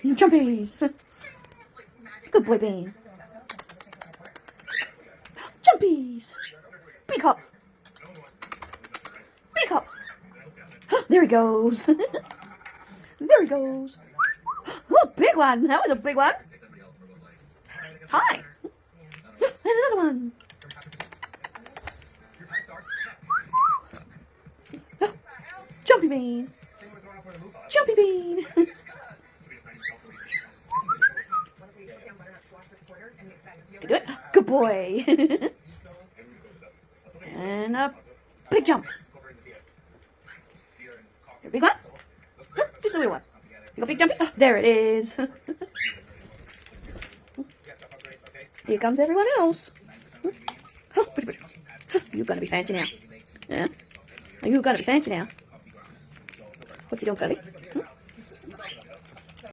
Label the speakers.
Speaker 1: Jumpies. Good boy, Bean. Jumpies. Big hop. Big hop. There he goes. There he goes. Oh, big one. That was a big one. Hi. And another one. Jumpy Bean. Jumpy Bean. Good. Good boy. And a big jump. A big one. Just a little one. You got big jumpies? Oh, there it is. Here comes everyone else. You're going to be fancy now. Yeah? You're going to be fancy now. What's he doing, Curly?